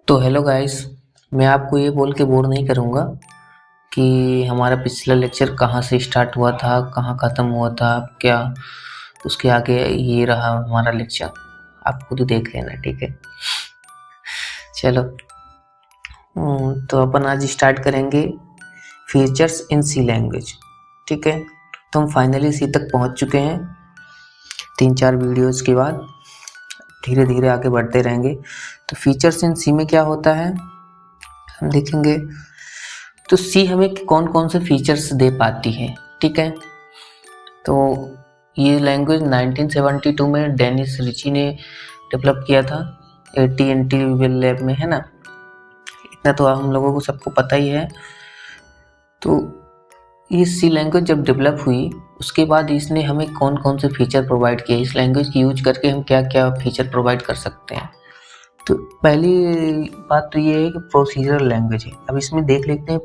तो hello guys, मैं आपको ये बोल के बोर नहीं करूँगा कि हमारा पिछला लेक्चर कहाँ से स्टार्ट हुआ था, कहाँ ख़त्म हुआ था, क्या उसके आगे ये रहा हमारा लेक्चर। आप खुद ही देख लेना, ठीक है। चलो, तो अपन आज स्टार्ट करेंगे फीचर्स इन सी लैंग्वेज, ठीक है। तो हम फाइनली सी तक पहुँच चुके हैं 3-4 वीडियोज़ के बाद। धीरे धीरे आगे बढ़ते रहेंगे। तो फीचर्स इन सी में क्या होता है हम देखेंगे। तो सी हमें कौन कौन से फीचर्स दे पाती है, ठीक है। तो ये लैंग्वेज 1972 में डेनिस रिची ने डेवलप किया था AT&T लैब में, है ना। इतना तो हम लोगों को सबको पता ही है। तो ये सी लैंग्वेज जब डेवलप हुई उसके बाद इसने हमें कौन कौन से फीचर प्रोवाइड किए, इस लैंग्वेज की यूज करके हम क्या क्या फीचर प्रोवाइड कर सकते हैं। तो पहली बात तो ये है कि प्रोसीजरल लैंग्वेज है। अब इसमें देख लेते हैं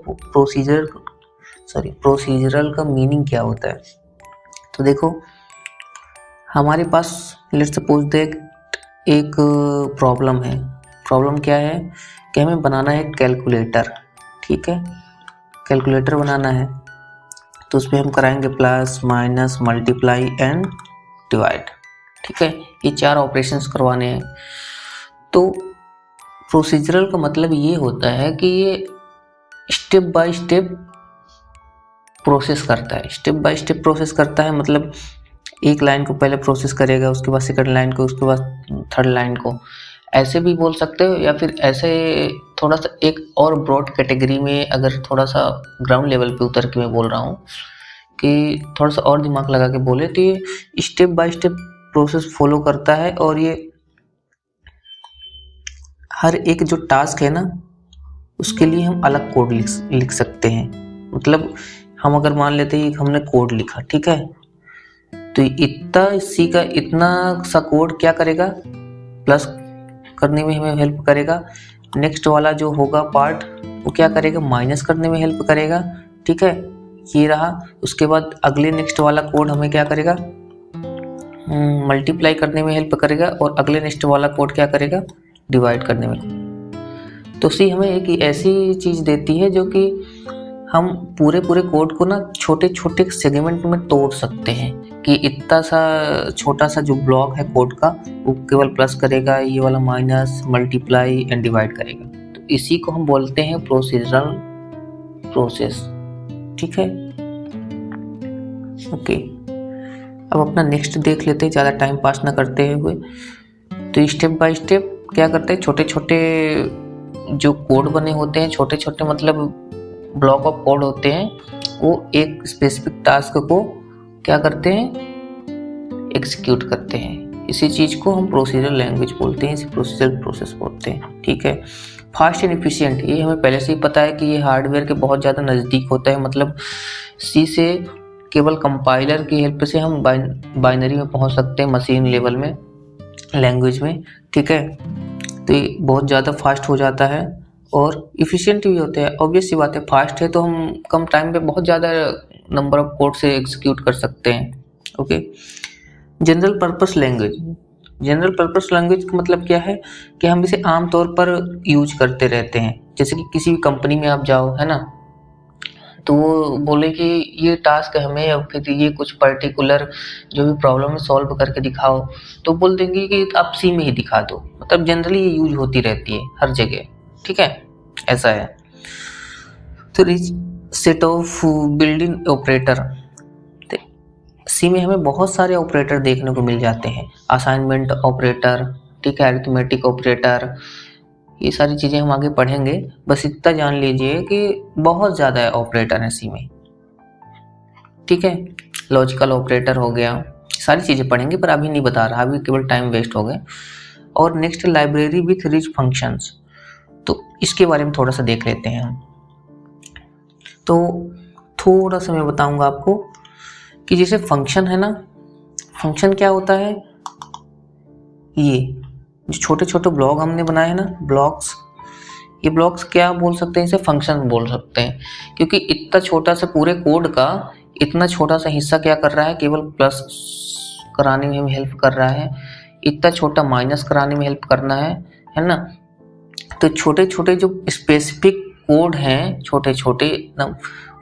प्रोसीजरल का मीनिंग क्या होता है। तो देखो, हमारे पास लेट्स सपोज दैट एक प्रॉब्लम है। प्रॉब्लम क्या है कि हमें बनाना है कैलकुलेटर, ठीक है। कैलकुलेटर बनाना है तो उसमें हम कराएंगे plus minus multiply and divide, ठीक है। ये 4 ऑपरेशंस करवाने हैं। तो प्रोसीजरल का मतलब ये होता है कि ये स्टेप बाय स्टेप प्रोसेस करता है। स्टेप बाय स्टेप प्रोसेस करता है मतलब एक लाइन को पहले प्रोसेस करेगा, उसके बाद सेकंड लाइन को, उसके बाद थर्ड लाइन को। ऐसे भी बोल सकते हो, या फिर ऐसे थोड़ा सा एक और ब्रॉड कैटेगरी में, अगर थोड़ा सा ग्राउंड लेवल पे उतर के मैं बोल रहा हूँ कि थोड़ा सा और दिमाग लगा के बोले तो ये step by step process follow करता है। और ये हर एक जो टास्क है ना उसके लिए हम अलग कोड लिख सकते हैं। मतलब हम अगर मान लेते हैं कि हमने कोड लिखा, ठीक है, तो इतना सी का इतना सा कोड क्या करेगा, प्लस करने में हमें हेल्प करेगा। नेक्स्ट वाला जो होगा पार्ट वो क्या करेगा, माइनस करने में हेल्प करेगा, ठीक है। ये रहा। उसके बाद अगले नेक्स्ट वाला कोड हमें क्या करेगा, मल्टीप्लाई करने में हेल्प करेगा। और अगले नेक्स्ट वाला कोड क्या करेगा, डिवाइड करने में। तो सी हमें एक ऐसी चीज देती है जो कि हम पूरे कोड को ना छोटे छोटे सेगमेंट में तोड़ सकते हैं कि इतना सा छोटा सा जो ब्लॉक है कोड का वो केवल प्लस करेगा, ये वाला माइनस, मल्टीप्लाई एंड डिवाइड करेगा। तो इसी को हम बोलते हैं प्रोसीजरल प्रोसेस, ठीक है। ओके, अब अपना नेक्स्ट देख लेते हैं ज़्यादा टाइम पास ना करते हुए। तो स्टेप बाय स्टेप क्या करते हैं, छोटे छोटे जो कोड बने होते हैं, छोटे छोटे मतलब ब्लॉक ऑफ कोड होते हैं, वो एक स्पेसिफिक टास्क को क्या करते हैं, एग्जीक्यूट करते हैं। इसी चीज को हम प्रोसीजरल लैंग्वेज बोलते हैं, इसे प्रोसीजरल प्रोसेस बोलते हैं, ठीक है। फास्ट एंड एफिशिएंट, ये हमें पहले से ही पता है कि ये हार्डवेयर के बहुत ज़्यादा नज़दीक होता है। मतलब सी से केवल कंपाइलर की हेल्प से हम बाइनरी में पहुंच सकते हैं, मशीन लेवल में लैंग्वेज में, ठीक है। तो ये बहुत ज़्यादा फास्ट हो जाता है और इफ़िशिएंट भी होते हैं। ऑब्वियस सी बात है, फास्ट है तो हम कम टाइम पे बहुत ज़्यादा नंबर ऑफ कोड से एग्जीक्यूट कर सकते हैं, okay. General purpose language, general purpose language का मतलब क्या है कि हम इसे आमतौर पर यूज करते रहते हैं। जैसे कि किसी भी कंपनी में आप जाओ, है ना, तो वो बोले कि ये टास्क हमें, या फिर ये कुछ पर्टिकुलर जो भी प्रॉब्लम है सॉल्व करके दिखाओ, तो बोल देंगे कि आप सी में ही दिखा दो। मतलब जनरली ये यूज होती रहती है हर जगह, ठीक है, ऐसा है। तो rich set of building operator, C में हमें बहुत सारे ऑपरेटर देखने को मिल जाते हैं। असाइनमेंट ऑपरेटर, ठीक है, अरिथमेटिक ऑपरेटर, ये सारी चीज़ें हम आगे पढ़ेंगे। बस इतना जान लीजिए कि बहुत ज़्यादा ऑपरेटर है सी में, ठीक है। लॉजिकल ऑपरेटर हो गया, सारी चीज़ें पढ़ेंगे पर अभी नहीं बता रहा, अभी केवल टाइम वेस्ट हो गए। और next library with rich functions, तो इसके बारे में थोड़ा सा देख लेते हैं हम। तो थोड़ा सा मैं बताऊंगा आपको कि जैसे फंक्शन है ना, फंक्शन क्या होता है, ये जो छोटे छोटे ब्लॉक हमने बनाए हैं ना, ब्लॉक्स, ये ब्लॉक्स क्या बोल सकते हैं, इसे फंक्शन बोल सकते हैं। क्योंकि इतना छोटा सा पूरे कोड का इतना छोटा सा हिस्सा क्या कर रहा है, केवल प्लस कराने में हेल्प कर रहा है, इतना छोटा माइनस कराने में हेल्प करना है ना। तो छोटे छोटे जो स्पेसिफिक कोड हैं, छोटे छोटे ना,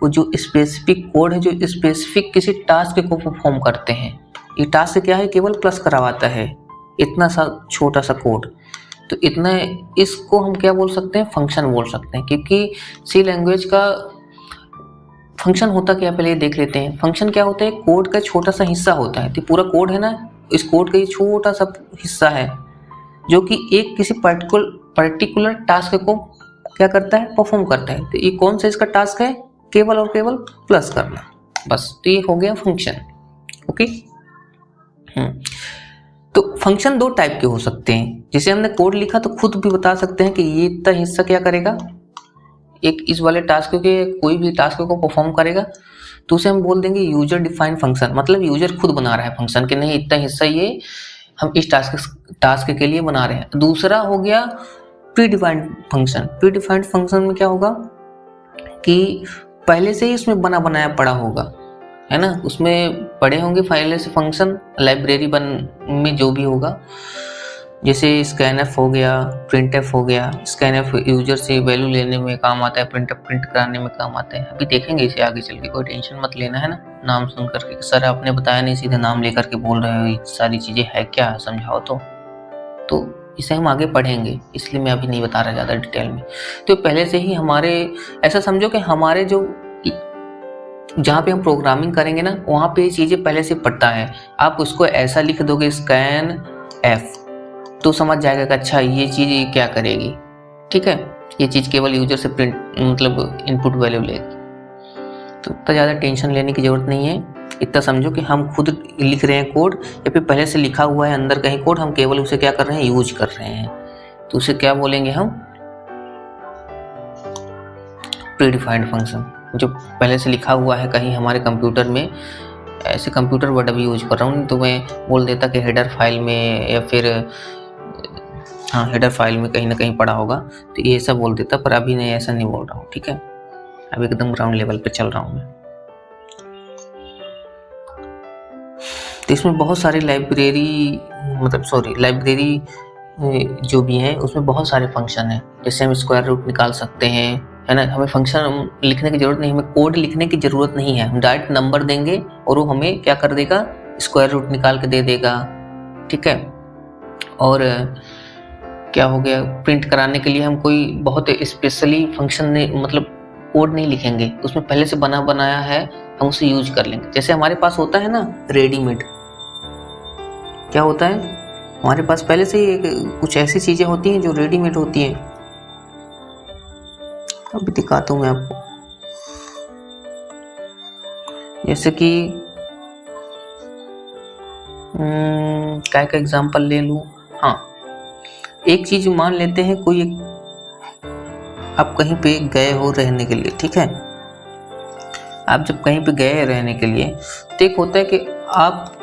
वो जो स्पेसिफिक कोड है जो स्पेसिफिक किसी टास्क को परफॉर्म करते हैं। ये टास्क क्या है, केवल प्लस करवाता है, इतना सा छोटा सा कोड। तो इतना, इसको हम क्या बोल सकते हैं, फंक्शन बोल सकते हैं। क्योंकि सी लैंग्वेज का फंक्शन होता क्या, पहले देख लेते हैं। फंक्शन क्या होता है, कोड का छोटा सा हिस्सा होता है। तो पूरा कोड है ना, इस कोड का ये छोटा सा हिस्सा है जो कि एक किसी पर्टिकुलर टास्क को क्या करता है, परफॉर्म करता है। तो ये कौन सा इसका टास्क है, केवल और केवल प्लस करना, बस। तो ये हो गया फंक्शन। ओके। तो फंक्शन दो टाइप के हो सकते हैं। जैसे हमने कोड लिखा तो खुद भी बता सकते हैं कि ये इतना हिस्सा क्या करेगा, एक इस वाले टास्क के कोई भी टास्क को परफॉर्म करेगा। तो उसे हम बोल देंगे यूजर डिफाइंड फंक्शन, मतलब यूजर खुद बना रहा है फंक्शन कि नहीं इतना हिस्सा ये हम इस टास्क के लिए बना रहे हैं। दूसरा हो गया pre defined function. Pre defined function में क्या होगा कि पहले से ही उसमें बना बनाया पड़ा होगा, है ना, उसमें पड़े होंगे पहले से फंक्शन, लाइब्रेरी में जो भी होगा। जैसे स्कैनफ हो गया, प्रिंटफ हो गया। स्कैनफ यूजर से वैल्यू लेने में काम आता है, प्रिंटफ प्रिंट कराने में काम आता है। अभी देखेंगे इसे आगे चल के, कोई टेंशन मत लेना, है ना। नाम सुन करके सर आपने बताया नहीं, सीधे नाम लेकर के बोल रहे हो, ये सारी चीज़ें है क्या, समझाओ तो इसे हम आगे पढ़ेंगे, इसलिए मैं अभी नहीं बता रहा ज़्यादा डिटेल में। तो पहले से ही हमारे, ऐसा समझो कि हमारे जो जहाँ पे हम प्रोग्रामिंग करेंगे ना, वहाँ पे ये चीज़ें पहले से पढ़ता है। आप उसको ऐसा लिख दोगे स्कैन एफ, तो समझ जाएगा कि अच्छा ये चीज़ ये क्या करेगी, ठीक है। ये चीज़ केवल यूजर से प्रिंट मतलब इनपुट वैल्यू लेगी। तो इतना ज़्यादा टेंशन लेने की ज़रूरत नहीं है। इतना समझो कि हम खुद लिख रहे हैं कोड, या फिर पहले से लिखा हुआ है अंदर कहीं कोड, हम केवल उसे क्या कर रहे हैं, यूज कर रहे हैं। तो उसे क्या बोलेंगे हम, प्री डिफाइंड फंक्शन। जो पहले से लिखा हुआ है कहीं हमारे कंप्यूटर में, ऐसे कंप्यूटर वर्ड अभी यूज कर रहा हूँ, तो मैं बोल देता कि हेडर फाइल में, या फिर हाँ हेडर फाइल में कहीं ना कहीं पड़ा होगा, तो ये सब बोल देता। पर अभी नहीं, ऐसा नहीं बोल रहा हूँ, ठीक है। अभी एकदम ग्राउंड लेवल पे चल रहा हूँ मैं। तो इसमें बहुत सारी लाइब्रेरी जो भी है उसमें बहुत सारे फंक्शन हैं। जैसे हम स्क्वायर रूट निकाल सकते हैं, है ना। हमें फंक्शन लिखने की जरूरत नहीं, हमें कोड लिखने की जरूरत नहीं है। हम डायरेक्ट नंबर देंगे और वो हमें क्या कर देगा, स्क्वायर रूट निकाल के दे देगा, ठीक है। और क्या हो गया, प्रिंट कराने के लिए हम कोई बहुत स्पेशली फंक्शन नहीं, मतलब कोड नहीं लिखेंगे, उसमें पहले से बना बनाया है, हम उसे यूज कर लेंगे। जैसे हमारे पास होता है ना रेडीमेड, क्या होता है हमारे पास पहले से ही कुछ ऐसी चीजें होती हैं जो रेडीमेड होती हैं। अभी दिखाता हूँ मैं आपको। जैसे कि क्या का एग्जांपल ले लूँ, हाँ एक चीज मान लेते हैं, कोई आप कहीं पे गए हो रहने के लिए, ठीक है। आप जब कहीं पे गए रहने के लिए, तो एक होता है कि आप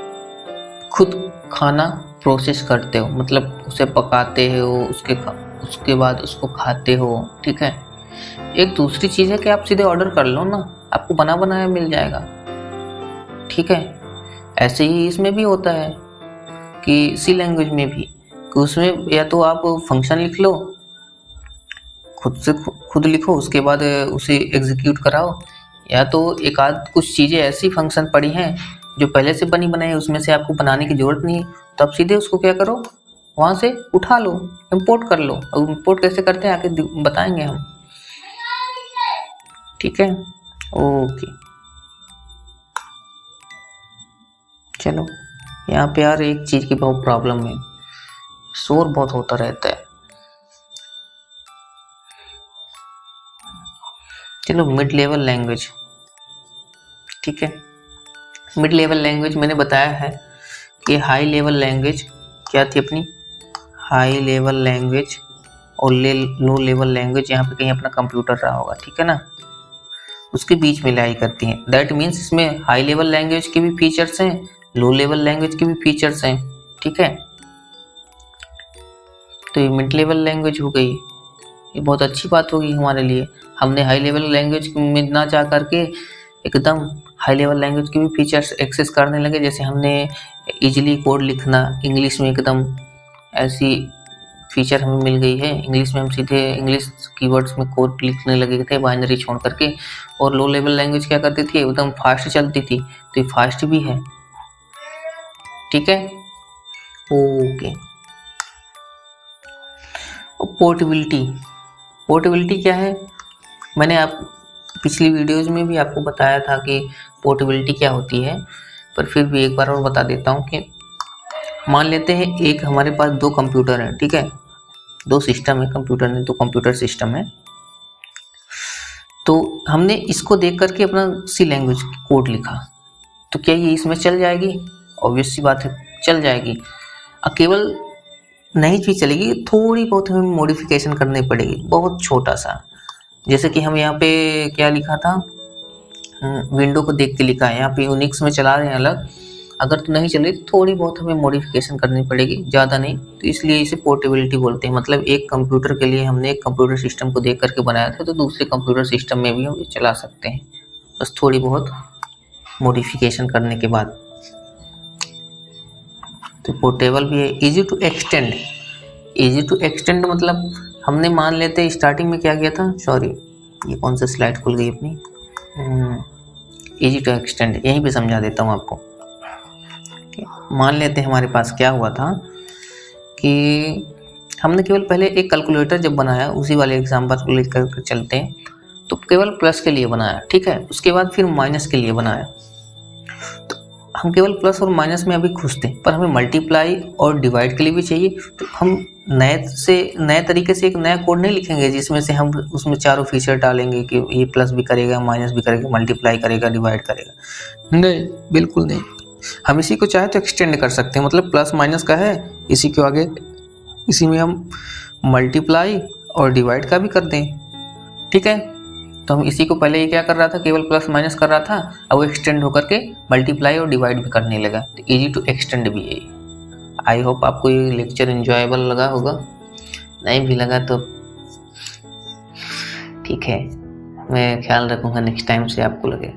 खुद खाना प्रोसेस करते हो, मतलब उसे पकाते हो, उसके बाद उसको खाते हो, ठीक है। एक दूसरी चीज़ है कि आप सीधे ऑर्डर कर लो ना, आपको बना बनाया मिल जाएगा, ठीक है। ऐसे ही इसमें भी होता है कि सी लैंग्वेज में भी, कि उसमें या तो आप फंक्शन लिख लो, खुद लिखो, उसके बाद उसे एग्जीक्यूट कराओ, या तो एक आध कुछ चीज़ें ऐसी फंक्शन पड़ी हैं जो पहले से बनी बनाई है, उसमें से आपको बनाने की ज़रूरत नहीं है, तो आप सीधे उसको क्या करो, वहाँ से उठा लो, इंपोर्ट कर लो। और इंपोर्ट कैसे करते हैं आगे बताएंगे हम, ठीक है। ओके चलो, यहाँ पे यार एक चीज़ की बहुत प्रॉब्लम है, शोर बहुत होता रहता है। चलो, मिड लेवल लैंग्वेज, ठीक है। मिड लेवल लैंग्वेज मैंने बताया है कि हाई लेवल लैंग्वेज क्या थी अपनी, हाई लेवल लैंग्वेज और लो लेवल लैंग्वेज, यहाँ पे कहीं अपना कंप्यूटर रहा होगा, ठीक है ना, उसके बीच में लाई करती हैं। दैट मीन्स इसमें हाई लेवल लैंग्वेज के भी फीचर्स हैं, लो लेवल लैंग्वेज के भी फीचर्स हैं, ठीक है। तो ये मिड लेवल लैंग्वेज हो गई, ये बहुत अच्छी बात होगी हमारे लिए। हमने हाई लेवल लैंग्वेज में ना जा करके एकदम हाई लेवल लैंग्वेज के भी फीचर्स एक्सेस करने लगे। जैसे हमने इजीली कोड लिखना इंग्लिश में एकदम ऐसी फीचर हमें मिल गई है। इंग्लिश में हम सीधे इंग्लिश कीवर्ड्स में कोड लिखने लगे थे बाइनरी छोड़ करके, और लो लेवल लैंग्वेज क्या करती थी, एकदम फास्ट चलती थी, तो ये फास्ट भी है। ठीक है, ओके। पोर्टेबिलिटी, पोर्टेबिलिटी क्या है, मैंने आप पिछली वीडियोज़ में भी आपको बताया था कि पोर्टेबिलिटी क्या होती है, पर फिर भी एक बार और बता देता हूँ कि मान लेते हैं एक हमारे पास 2 कंप्यूटर हैं, ठीक है, 2 सिस्टम है, कंप्यूटर नहीं तो कंप्यूटर सिस्टम है। तो हमने इसको देख करके अपना सी लैंग्वेज कोड लिखा, तो क्या ये इसमें चल जाएगी? ऑब्वियस सी बात है, चल जाएगी। अब केवल नहीं भी चलेगी, थोड़ी बहुत हमें मॉडिफिकेशन करनी पड़ेगी, बहुत छोटा सा। जैसे कि हम यहाँ पे क्या लिखा था, विंडो को देख के लिखा है, यहाँ पे यूनिक्स में चला रहे हैं अलग, अगर तो नहीं चले तो थोड़ी बहुत हमें मॉडिफिकेशन करनी पड़ेगी, ज़्यादा नहीं। तो इसलिए इसे पोर्टेबिलिटी बोलते हैं। मतलब एक कंप्यूटर के लिए हमने एक कंप्यूटर सिस्टम को देख करके बनाया था, तो दूसरे कंप्यूटर सिस्टम में भी हम चला सकते हैं, बस थोड़ी बहुत मॉडिफिकेशन करने के बाद। तो पोर्टेबल भी है। Easy to extend, easy to extend मतलब हमने मान लेते स्टार्टिंग में क्या किया था, सॉरी ये कौन सा स्लाइड खुल गई अपनी, इजी टू एक्सटेंड यहीं पे समझा देता हूँ आपको। मान लेते हैं हमारे पास क्या हुआ था कि हमने केवल पहले एक कैलकुलेटर जब बनाया, उसी वाले एग्जाम्पल को लेकर चलते हैं, तो केवल प्लस के लिए बनाया, ठीक है, उसके बाद फिर माइनस के लिए बनाया। तो हम केवल प्लस और माइनस में अभी खुश थे, पर हमें मल्टीप्लाई और डिवाइड के लिए भी चाहिए। तो हम नए तरीके से एक नया कोड नहीं लिखेंगे जिसमें से हम उसमें चारों फीचर डालेंगे कि ये प्लस भी करेगा, माइनस भी करेगा, मल्टीप्लाई करेगा, डिवाइड करेगा, नहीं, बिल्कुल नहीं। हम इसी को चाहे तो एक्सटेंड कर सकते हैं, मतलब प्लस माइनस का है, इसी के आगे इसी में हम मल्टीप्लाई और डिवाइड का भी कर दें, ठीक है। तो हम इसी को पहले ये क्या कर रहा था, केवल प्लस माइनस कर रहा था, अब वो एक्सटेंड होकर के मल्टीप्लाई और डिवाइड भी करने लगा। तो इजी टू एक्सटेंड भी है। आई होप आपको ये लेक्चर एंजॉयबल लगा होगा, नहीं भी लगा तो ठीक है, मैं ख्याल रखूँगा नेक्स्ट टाइम से आपको लगे।